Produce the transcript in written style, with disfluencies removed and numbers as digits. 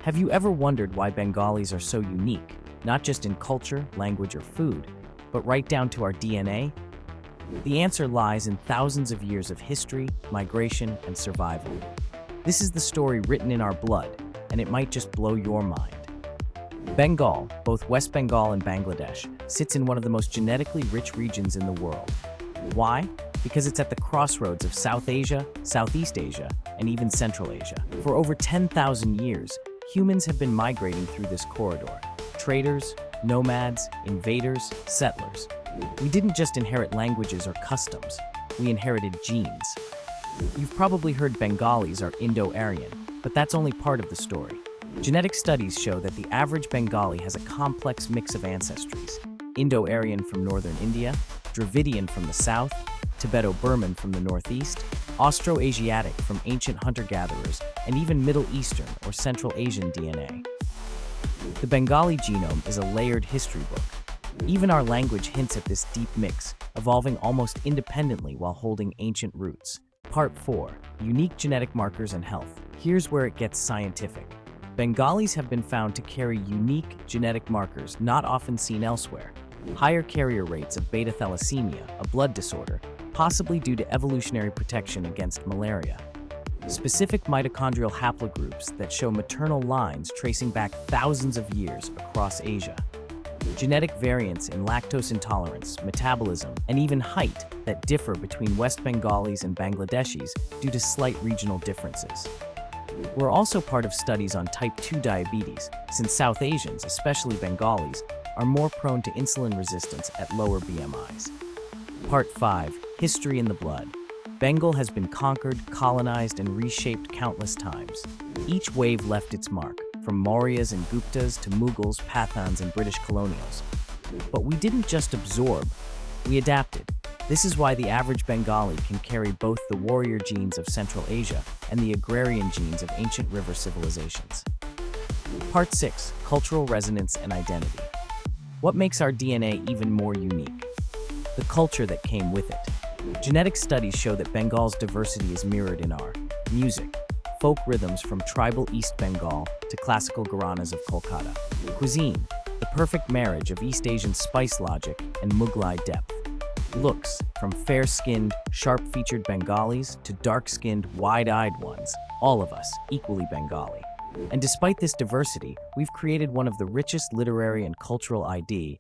Have you ever wondered why Bengalis are so unique, not just in culture, language, or food, but right down to our DNA? The answer lies in thousands of years of history, migration, and survival. This is the story written in our blood, and it might just blow your mind. Bengal, both West Bengal and Bangladesh, sits in one of the most genetically rich regions in the world. Why? Because it's at the crossroads of South Asia, Southeast Asia, and even Central Asia. For over 10,000 years, humans have been migrating through this corridor. Traders, nomads, invaders, settlers. We didn't just inherit languages or customs, we inherited genes. You've probably heard Bengalis are Indo-Aryan, but that's only part of the story. Genetic studies show that the average Bengali has a complex mix of ancestries: Indo-Aryan from northern India, Dravidian from the south, Tibeto-Burman from the northeast, Austroasiatic from ancient hunter-gatherers, and even Middle Eastern or Central Asian DNA. The Bengali genome is a layered history book. Even our language hints at this deep mix, evolving almost independently while holding ancient roots. Part 4. Unique genetic markers and health. Here's where it gets scientific. Bengalis have been found to carry unique genetic markers not often seen elsewhere. Higher carrier rates of beta thalassemia, a blood disorder, possibly due to evolutionary protection against malaria. Specific mitochondrial haplogroups that show maternal lines tracing back thousands of years across Asia. Genetic variants in lactose intolerance, metabolism, and even height that differ between West Bengalis and Bangladeshis due to slight regional differences. We're also part of studies on type 2 diabetes, since South Asians, especially Bengalis, are more prone to insulin resistance at lower BMIs. Part 5. History in the blood. Bengal has been conquered, colonized, and reshaped countless times. Each wave left its mark, from Mauryas and Guptas to Mughals, Pathans, and British colonials. But we didn't just absorb, we adapted. This is why the average Bengali can carry both the warrior genes of Central Asia and the agrarian genes of ancient river civilizations. Part 6. Cultural resonance and identity. What makes our DNA even more unique? The culture that came with it. Genetic studies show that Bengal's diversity is mirrored in our music, folk rhythms from tribal East Bengal to classical gharanas of Kolkata. Cuisine, the perfect marriage of East Asian spice logic and Mughlai depth. Looks, from fair-skinned, sharp-featured Bengalis to dark-skinned, wide-eyed ones, all of us equally Bengali. And despite this diversity, we've created one of the richest literary and cultural ID